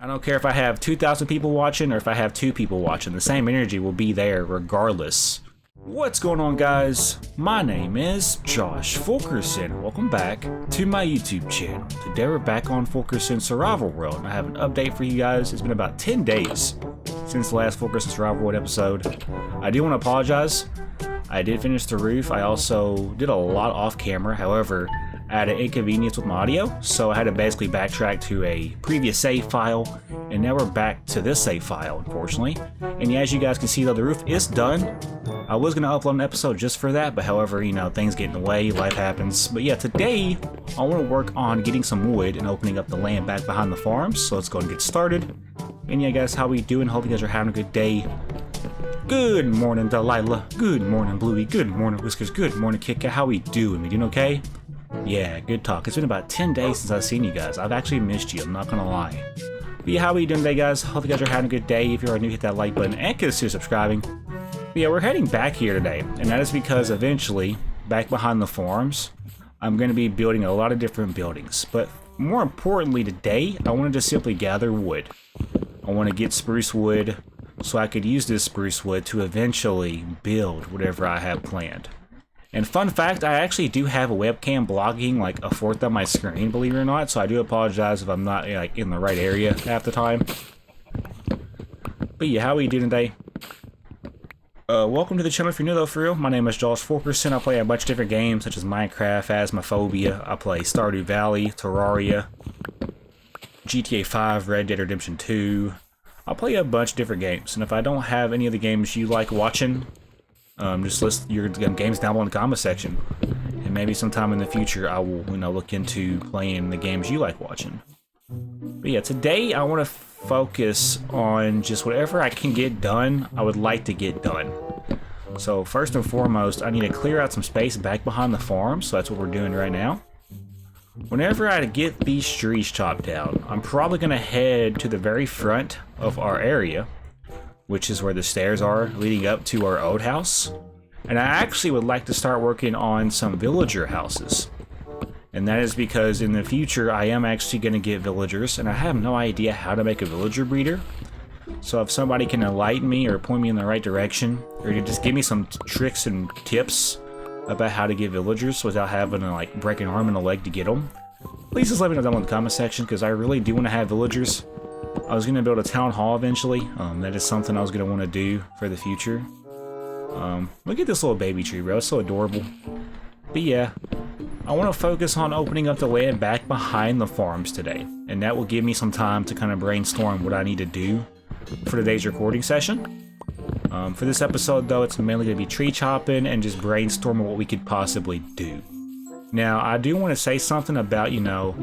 I don't care if I have 2,000 people watching or if I have 2 people watching, the same energy will be there regardless. What's going on, guys? My name is Josh Fulkerson. Welcome back to my YouTube channel. Today we're back on Fulkerson's Survival World, and I have an update for you guys. It's been about 10 days since the last Fulkerson's Survival World episode. I do want to apologize. I did finish the roof. I also did a lot off camera. However, I had an inconvenience with my audio, so I had to basically backtrack to a previous save file, and now we're back to this save file, unfortunately. And yeah, as you guys can see, though, the roof is done. I was going to upload an episode just for that, but however, you know, things get in the way, life happens. But yeah, today, I want to work on getting some wood and opening up the land back behind the farms, so let's go and get started. And yeah, guys, how we doing? Hope you guys are having a good day. Good morning, Delilah. Good morning, Bluey. Good morning, Whiskers. Good morning, Kit Kat. How we doing? We doing okay? Yeah, good talk. It's been about 10 days since I've seen you guys. I've actually missed you, I'm not gonna lie. But yeah, how are you doing today, guys? Hope you guys are having a good day. If you are new, hit that like button and consider subscribing. But yeah, we're heading back here today, and that is because eventually, back behind the farms, I'm going to be building a lot of different buildings. But more importantly today, I wanted to simply gather wood. I want to get spruce wood so I could use this spruce wood to eventually build whatever I have planned. And fun fact, I actually do have a webcam blocking like a fourth of my screen, believe it or not, so I do apologize if I'm not like in the right area half the time. But yeah, how are you doing today? Welcome to the channel if you're new though, for real. My name is Josh Fulkerson. I play a bunch of different games such as Minecraft, Phasmophobia. I play Stardew Valley, Terraria, GTA 5, Red Dead Redemption 2. I play a bunch of different games, and if I don't have any of the games you like watching, just list your games down below in the comment section, and maybe sometime in the future I will, you know, look into playing the games you like watching. But yeah, today I want to focus on just whatever I can get done, I would like to get done. So first and foremost, I need to clear out some space back behind the farm, so that's what we're doing right now. Whenever I get these trees chopped down, I'm probably going to head to the very front of our area, which is where the stairs are leading up to our old house. And I actually would like to start working on some villager houses. And that is because in the future I am actually going to get villagers, and I have no idea how to make a villager breeder. So if somebody can enlighten me or point me in the right direction, or just give me some tricks and tips about how to get villagers without having to like break an arm and a leg to get them, please just let me know down in the comment section, because I really do want to have villagers. I was going to build a town hall eventually. That is something I was going to want to do for the future. Look at this little baby tree, bro. It's so adorable. But yeah, I want to focus on opening up the land back behind the farms today. And that will give me some time to kind of brainstorm what I need to do for today's recording session. For this episode, though, it's mainly going to be tree chopping and just brainstorming what we could possibly do. Now, I do want to say something about, you know,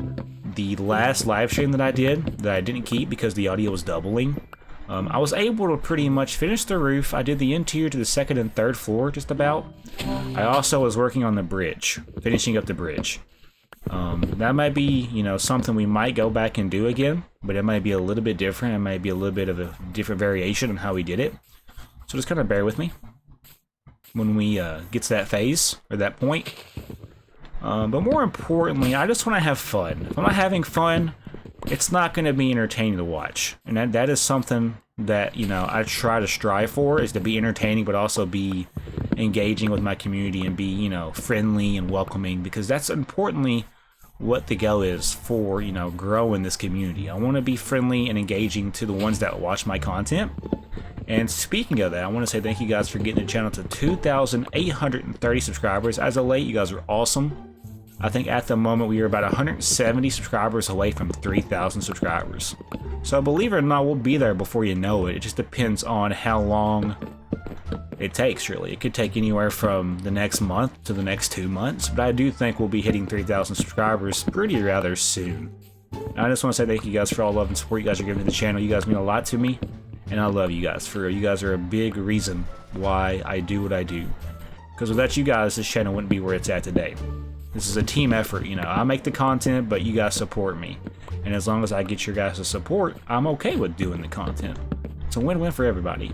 the last live stream that I did that I didn't keep because the audio was doubling. I was able to pretty much finish the roof. I did the interior to the 2nd and 3rd floor just about. I also was working on the bridge, finishing up the bridge. That might be, you know, something we might go back and do again, but it might be a little bit different. It might be a little bit of a different variation on how we did it. So just kind of bear with me when we get to that phase or that point. But more importantly, I just want to have fun. If I'm not having fun, it's not going to be entertaining to watch. And that is something that, you know, I try to strive for, is to be entertaining, but also be engaging with my community and be, you know, friendly and welcoming, because that's importantly what the goal is for, you know, growing this community. I want to be friendly and engaging to the ones that watch my content. And speaking of that, I want to say thank you guys for getting the channel to 2,830 subscribers. As of late, you guys are awesome. I think at the moment we are about 170 subscribers away from 3,000 subscribers. So believe it or not, we'll be there before you know it. It just depends on how long it takes, really. It could take anywhere from the next month to the next 2 months, but I do think we'll be hitting 3,000 subscribers pretty rather soon. And I just want to say thank you guys for all the love and support you guys are giving to the channel. You guys mean a lot to me, and I love you guys. For real, you guys are a big reason why I do what I do. Because without you guys, this channel wouldn't be where it's at today. This is a team effort, you know. I make the content, but you guys support me. And as long as I get your guys' support, I'm okay with doing the content. It's a win-win for everybody.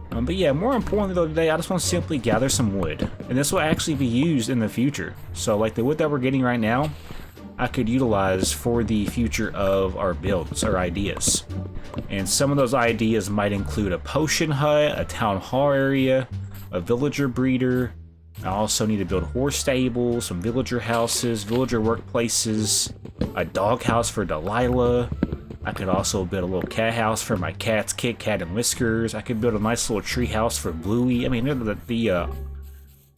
But yeah, more importantly though today, I just want to simply gather some wood. And this will actually be used in the future. So like the wood that we're getting right now, I could utilize for the future of our builds or ideas. And some of those ideas might include a potion hut, a town hall area, a villager breeder. I also need to build horse stables, some villager houses, villager workplaces, a dog house for Delilah. I could also build a little cat house for my cats, Kit Kat and Whiskers. I could build a nice little tree house for Bluey. I mean,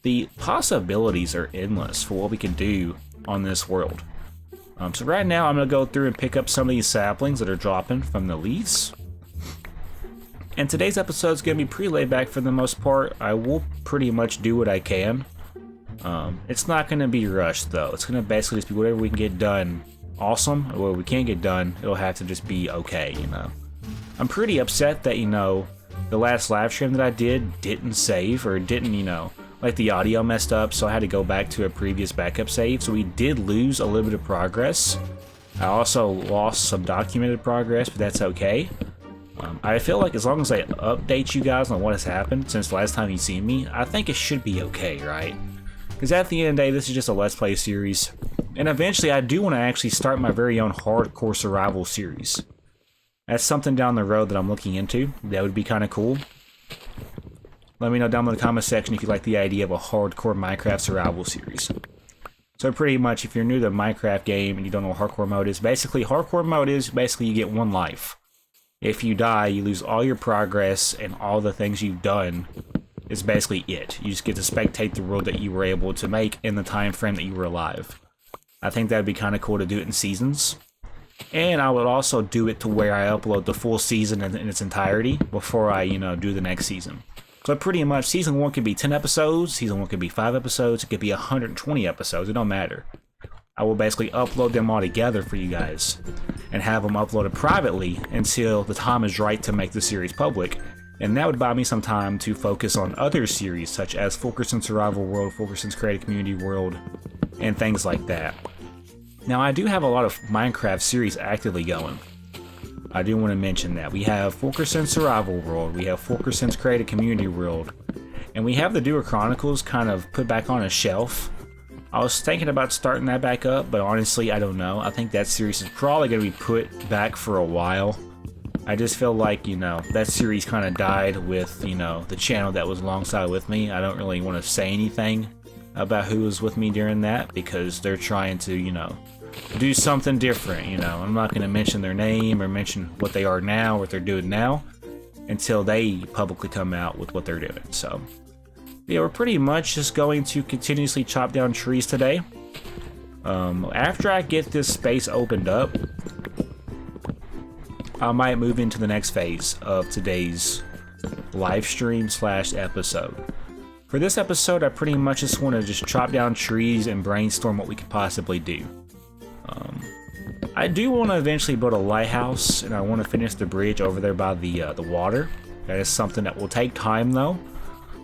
the possibilities are endless for what we can do on this world. So right now I'm going to go through and pick up some of these saplings that are dropping from the leaves. And today's episode is going to be pretty laid back for the most part. I will pretty much do what I can. It's not going to be rushed though. It's going to basically just be whatever we can get done. Awesome. Or what we can't get done, it'll have to just be okay, you know. I'm pretty upset that, you know, the last live stream that I didn't save or didn't, you know, like the audio messed up, so I had to go back to a previous backup save. So we did lose a little bit of progress. I also lost some documented progress, but that's okay. I feel like as long as I update you guys on what has happened since the last time you've seen me, I think it should be okay, right? Because at the end of the day, this is just a Let's Play series. And eventually I do want to actually start my very own hardcore survival series. That's something down the road that I'm looking into. That would be kind of cool. Let me know down in the comment section if you like the idea of a hardcore Minecraft survival series. So pretty much, if you're new to the Minecraft game and you don't know what hardcore mode is, hardcore mode is basically you get one life. If you die, you lose all your progress and all the things you've done is basically it. You just get to spectate the world that you were able to make in the time frame that you were alive. I think that would be kind of cool to do it in seasons. And I would also do it to where I upload the full season in its entirety before I, you know, do the next season. So pretty much, Season 1 could be 10 episodes, Season 1 could be 5 episodes, it could be 120 episodes, it don't matter. I will basically upload them all together for you guys, and have them uploaded privately until the time is right to make the series public, and that would buy me some time to focus on other series, such as FU7KERSON's Survival World, FU7KERSON's Creative Community World, and things like that. Now, I do have a lot of Minecraft series actively going. I do want to mention that. We have FU7KERSON's Survival World, we have FU7KERSON's Creative Community World, and we have the Duo Chronicles kind of put back on a shelf. I was thinking about starting that back up, but honestly, I don't know. I think that series is probably going to be put back for a while. I just feel like, you know, that series kind of died with, you know, the channel that was alongside with me. I don't really want to say anything about who was with me during that because they're trying to, you know, do something different, you know. I'm not going to mention their name or mention what they are now, what they're doing now, until they publicly come out with what they're doing. So, yeah, we're pretty much just going to continuously chop down trees today. After I get this space opened up, I might move into the next phase of today's live stream / episode. For this episode, I pretty much just want to just chop down trees and brainstorm what we could possibly do. I do want to eventually build a lighthouse, and I want to finish the bridge over there by the water. That is something that will take time, though.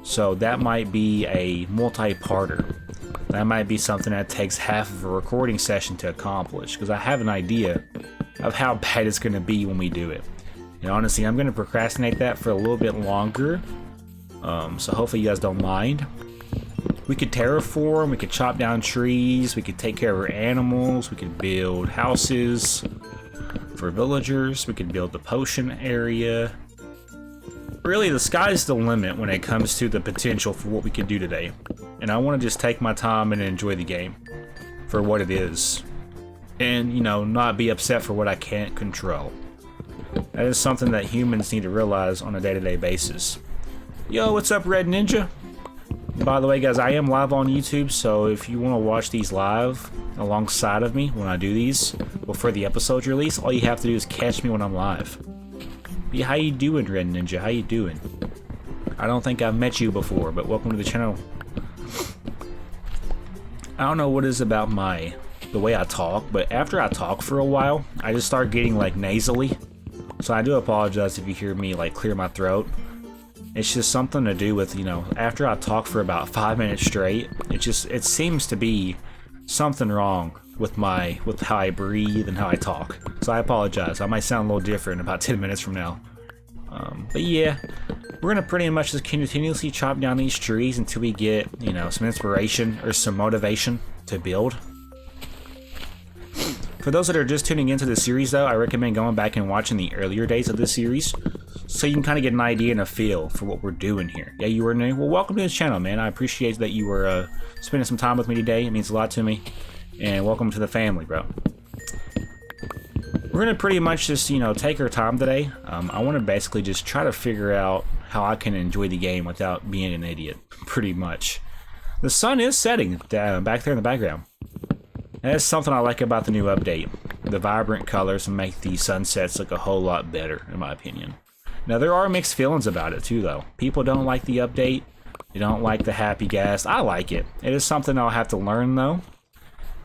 So that might be a multi-parter. That might be something that takes half of a recording session to accomplish, because I have an idea of how bad it's going to be when we do it. And honestly, I'm going to procrastinate that for a little bit longer. So hopefully you guys don't mind. We could terraform, we could chop down trees, we could take care of our animals, we could build houses for villagers, we could build the potion area. Really, the sky's the limit when it comes to the potential for what we could do today. And I want to just take my time and enjoy the game for what it is. And, you know, not be upset for what I can't control. That is something that humans need to realize on a day-to-day basis. Yo, what's up, Red Ninja? By the way, guys, I am live on YouTube, so if you want to watch these live alongside of me when I do these before the episode's release, all you have to do is catch me when I'm live. Yeah, how you doing, Red Ninja? How you doing? I don't think I've met you before, but welcome to the channel. I don't know what it is about the way I talk, but after I talk for a while, I just start getting like nasally. So I do apologize if you hear me like clear my throat. It's just something to do with, you know, after I talk for about 5 minutes straight, it seems to be something wrong with how I breathe and how I talk. So I apologize. I might sound a little different about 10 minutes from now. But yeah, we're gonna pretty much just continuously chop down these trees until we get, you know, some inspiration or some motivation to build. For those that are just tuning into the series though, I recommend going back and watching the earlier days of this series so you can kind of get an idea and a feel for what we're doing here. Yeah, you were new? Well, welcome to this channel, man. I appreciate that you were spending some time with me today. It means a lot to me. And welcome to the family, bro. We're gonna pretty much just, take our time today. I want to basically just try to figure out how I can enjoy the game without being an idiot, pretty much. The sun is setting back there in the background. That's something I like about the new update. The vibrant colors make the sunsets look a whole lot better, in my opinion. Now, there are mixed feelings about it, too, though. People don't like the update. They don't like the happy gas. I like it. It is something I'll have to learn, though.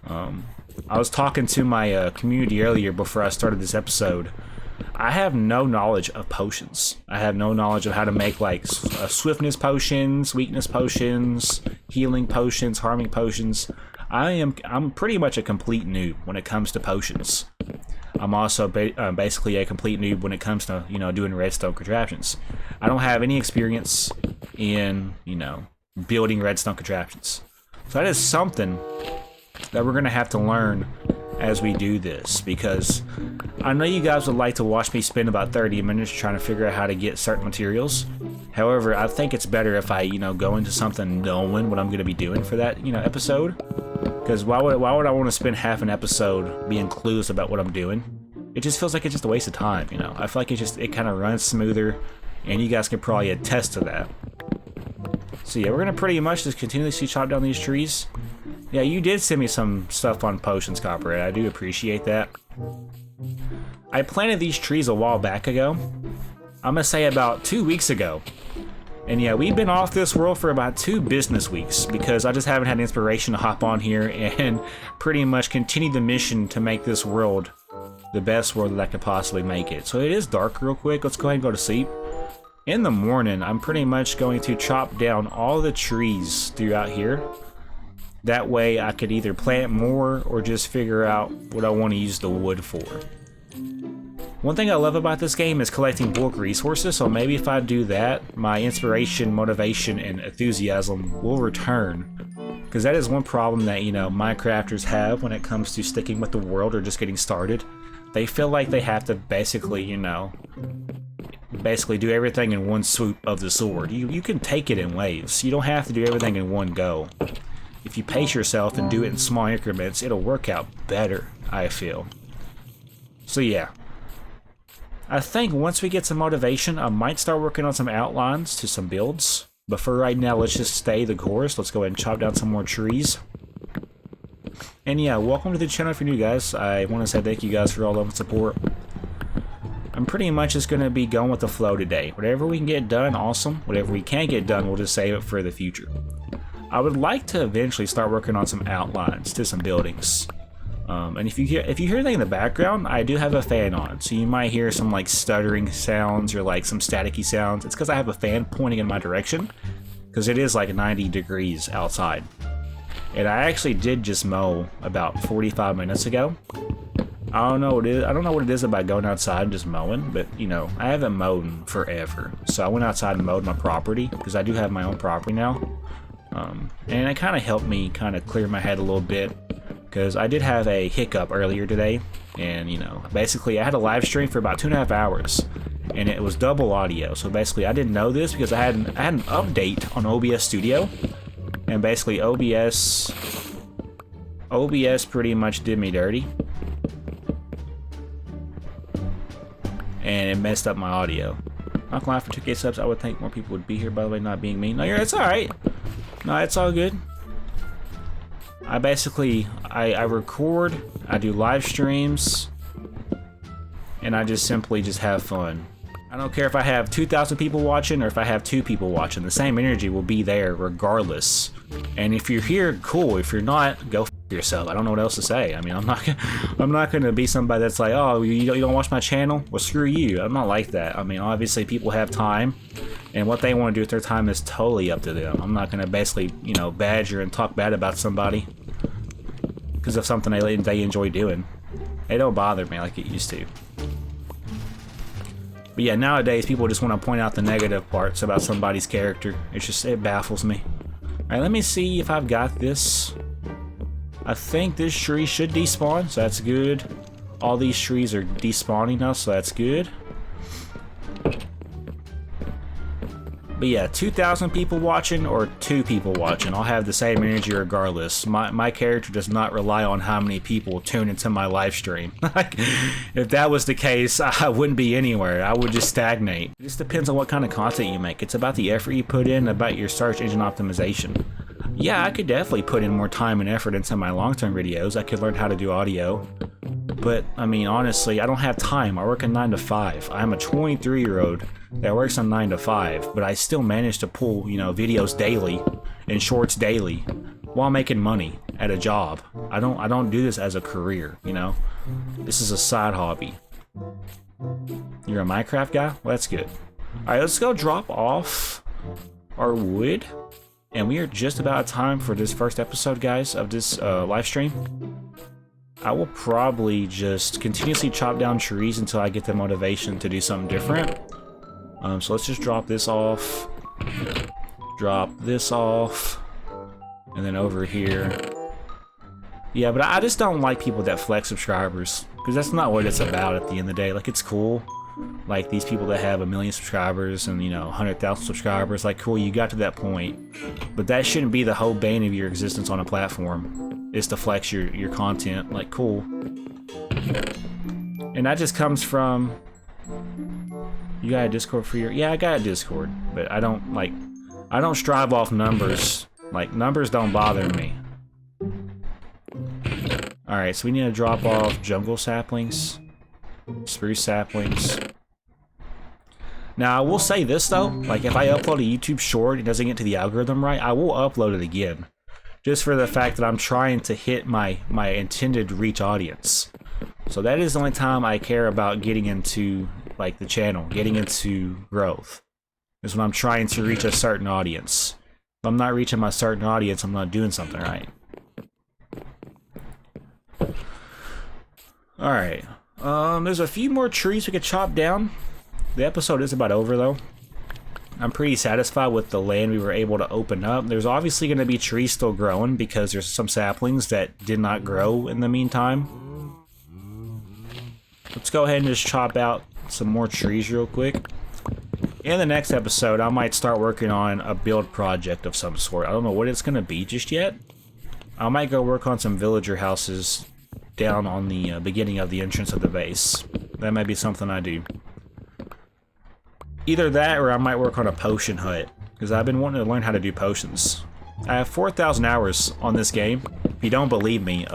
I was talking to my community earlier before I started this episode. I have no knowledge of potions. I have no knowledge of how to make, like, swiftness potions, weakness potions, healing potions, harming potions. I'm pretty much a complete noob when it comes to potions. I'm also basically a complete noob when it comes to, doing redstone contraptions. I don't have any experience in, building redstone contraptions. So that is something that we're going to have to learn as we do this, because I know you guys would like to watch me spend about 30 minutes trying to figure out how to get certain materials. However, I think it's better if I, go into something knowing what I'm going to be doing for that, episode. Because why would I want to spend half an episode being clueless about what I'm doing? It just feels like it's just a waste of time, I feel like it kind of runs smoother, and you guys can probably attest to that. So yeah, we're going to pretty much just continuously chop down these trees. Yeah, you did send me some stuff on potions, Copperhead. I do appreciate that. I planted these trees a while back ago. I'm going to say about 2 weeks ago. And yeah, we've been off this world for about 2 business weeks because I just haven't had inspiration to hop on here and pretty much continue the mission to make this world the best world that I could possibly make it. So it is dark real quick. Let's go ahead and go to sleep. In the morning, I'm pretty much going to chop down all the trees throughout here. That way I could either plant more or just figure out what I want to use the wood for. One thing I love about this game is collecting bulk resources, so maybe if I do that, my inspiration, motivation, and enthusiasm will return. Because that is one problem that, Minecrafters have when it comes to sticking with the world or just getting started. They feel like they have to basically, do everything in one swoop of the sword. You can take it in waves. You don't have to do everything in one go. If you pace yourself and do it in small increments, it'll work out better, I feel. So yeah. I think once we get some motivation, I might start working on some outlines to some builds. But for right now, let's just stay the course. Let's go ahead and chop down some more trees. And yeah, welcome to the channel if you're new, guys. I want to say thank you guys for all the support. I'm pretty much just going to be going with the flow today. Whatever we can get done, awesome. Whatever we can't get done, we'll just save it for the future. I would like to eventually start working on some outlines to some buildings. And if you hear anything in the background, I do have a fan on, so you might hear some like stuttering sounds or like some staticky sounds. It's because I have a fan pointing in my direction, because it is like 90 degrees outside. And I actually did just mow about 45 minutes ago. I don't know what it is about going outside and just mowing, but I haven't mowed in forever. So I went outside and mowed my property, because I do have my own property now. And it kind of helped me kind of clear my head a little bit, because I did have a hiccup earlier today, and basically I had a live stream for about 2.5 hours, and it was double audio. So basically I didn't know this because I had an update on OBS Studio, and basically OBS pretty much did me dirty, and it messed up my audio. Not gonna lie, for 2K subs, I would think more people would be here, by the way, not being mean. No, it's alright. No, it's all good. I record, I do live streams, and I just simply have fun. I don't care if I have 2,000 people watching or if I have 2 people watching. The same energy will be there regardless. And if you're here, cool. If you're not, go f yourself. I don't know what else to say. I mean, I'm not gonna be somebody that's like, oh, you don't watch my channel? Well, screw you. I'm not like that. I mean, obviously people have time, and what they want to do with their time is totally up to them. I'm not gonna basically, badger and talk bad about somebody because of something they enjoy doing. It don't bother me like it used to. But yeah, nowadays people just want to point out the negative parts about somebody's character. It baffles me. Alright, let me see if I've got this. I think this tree should despawn, so that's good. All these trees are despawning now, so that's good. But yeah, 2,000 people watching or 2 people watching, I'll have the same energy regardless. My character does not rely on how many people tune into my live stream. Like, if that was the case, I wouldn't be anywhere. I would just stagnate. It just depends on what kind of content you make. It's about the effort you put in, about your search engine optimization. Yeah, I could definitely put in more time and effort into my long-term videos. I could learn how to do audio. But, I mean, honestly, I don't have time. I work a 9 to 5. I'm a 23-year-old that works on 9 to 5, but I still manage to pull, you know, videos daily and shorts daily while making money at a job. I don't do this as a career, you know? This is a side hobby. You're a Minecraft guy? Well, that's good. Alright, let's go drop off our wood. And we are just about out of time for this first episode, guys, of this live stream. I will probably just continuously chop down trees until I get the motivation to do something different. So let's just drop this off, and then over here. Yeah, but I just don't like people that flex subscribers, because that's not what it's about at the end of the day. Like, it's cool. Like, these people that have 1 million subscribers and, you know, 100,000 subscribers, like, cool, you got to that point. But that shouldn't be the whole bane of your existence on a platform, is to flex your content. Like, cool. And that just comes from... You got a Discord for your... Yeah, I got a Discord, but I don't, like... I don't strive off numbers. Like, numbers don't bother me. Alright, so we need to drop off jungle saplings. Spruce saplings. Now, I will say this, though. Like, if I upload a YouTube short and it doesn't get to the algorithm right, I will upload it again. Just for the fact that I'm trying to hit my intended reach audience. So that is the only time I care about getting into, like, the channel, getting into growth. Is when I'm trying to reach a certain audience. If I'm not reaching my certain audience, I'm not doing something right. Alright. There's a few more trees we could chop down. The episode is about over, though. I'm pretty satisfied with the land we were able to open up. There's obviously going to be trees still growing because there's some saplings that did not grow in the meantime. Let's go ahead and just chop out some more trees real quick. In the next episode, I might start working on a build project of some sort. I don't know what it's going to be just yet. I might go work on some villager houses down on the beginning of the entrance of the base. That might be something I do. Either that or I might work on a potion hut, because I've been wanting to learn how to do potions. I have 4,000 hours on this game. If you don't believe me,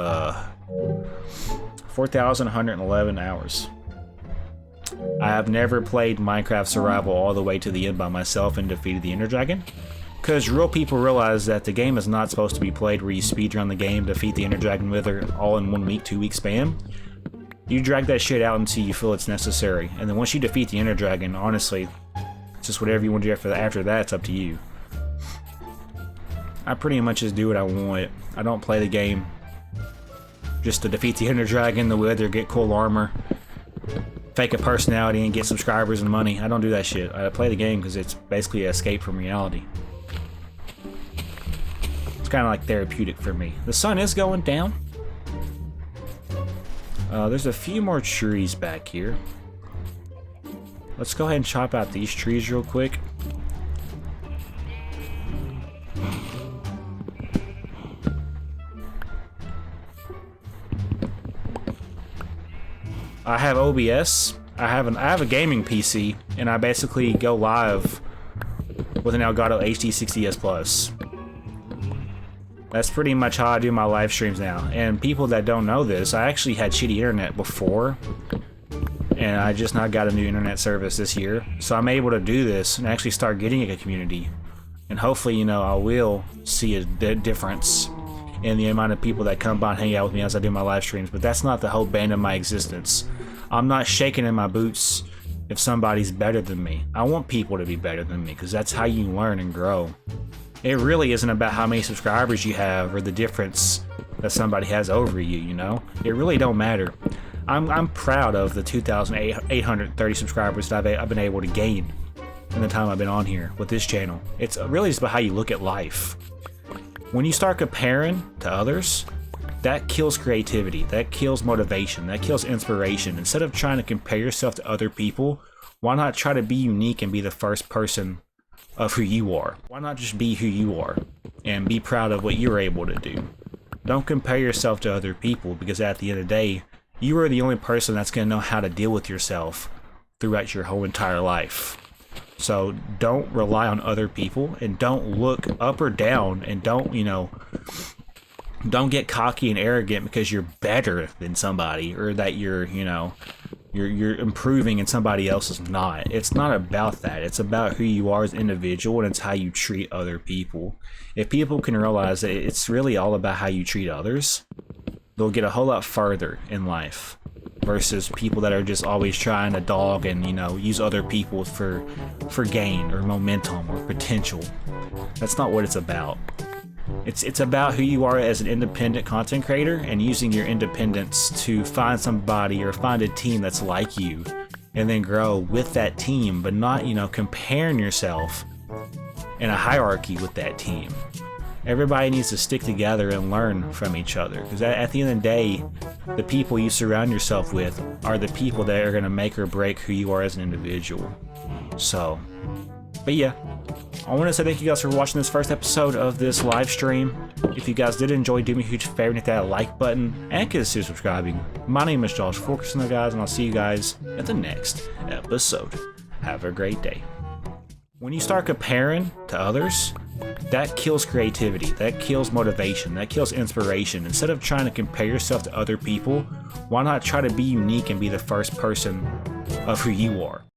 4,111 hours. I have never played Minecraft Survival all the way to the end by myself and defeated the Ender Dragon. Because real people realize that the game is not supposed to be played where you speedrun the game, defeat the Ender Dragon Wither all in 1 week, 2 week span. You drag that shit out until you feel it's necessary. And then once you defeat the Ender Dragon, honestly, it's just whatever you want to do after that, it's up to you. I pretty much just do what I want. I don't play the game just to defeat the Ender Dragon, the Wither, get cool armor, fake a personality, and get subscribers and money. I don't do that shit. I play the game because it's basically an escape from reality. It's kind of like therapeutic for me. The sun is going down. There's a few more trees back here. Let's go ahead and chop out these trees real quick. I have OBS. I have a gaming PC, and I basically go live with an Elgato HD 60s Plus. That's pretty much how I do my live streams now. And people that don't know this, I actually had shitty internet before, and I just now got a new internet service this year. So I'm able to do this and actually start getting a community. And hopefully, you know, I will see a difference in the amount of people that come by and hang out with me as I do my live streams. But that's not the whole bane of my existence. I'm not shaking in my boots if somebody's better than me. I want people to be better than me, because that's how you learn and grow. It really isn't about how many subscribers you have or the difference that somebody has over you, you know? It really don't matter. I'm proud of the 2,830 subscribers that I've been able to gain in the time I've been on here with this channel. It's really just about how you look at life. When you start comparing to others, that kills creativity, that kills motivation, that kills inspiration. Instead of trying to compare yourself to other people, why not try to be unique and be the first person of who you are? Why not just be who you are and be proud of what you're able to do? Don't compare yourself to other people, because at the end of the day, you are the only person that's going to know how to deal with yourself throughout your whole entire life. So don't rely on other people, and don't look up or down, and don't get cocky and arrogant because you're better than somebody, or that you're improving and somebody else is not. It's not about that. It's about who you are as an individual, and it's how you treat other people. If people can realize that it's really all about how you treat others, they'll get a whole lot further in life versus people that are just always trying to dog and use other people for gain or momentum or potential. That's not what it's about. It's about who you are as an independent content creator, and using your independence to find somebody or find a team that's like you, and then grow with that team, but not comparing yourself in a hierarchy with that team. Everybody needs to stick together and learn from each other, because at the end of the day, the people you surround yourself with are the people that are going to make or break who you are as an individual. So, but yeah, I want to say thank you guys for watching this first episode of this live stream. If you guys did enjoy, do me a huge favor and hit that like button and consider subscribing. My name is Josh FU7KERSON's, guys, and I'll see you guys at the next episode. Have a great day. When you start comparing to others, that kills creativity, that kills motivation, that kills inspiration. Instead of trying to compare yourself to other people, why not try to be unique and be the first person of who you are?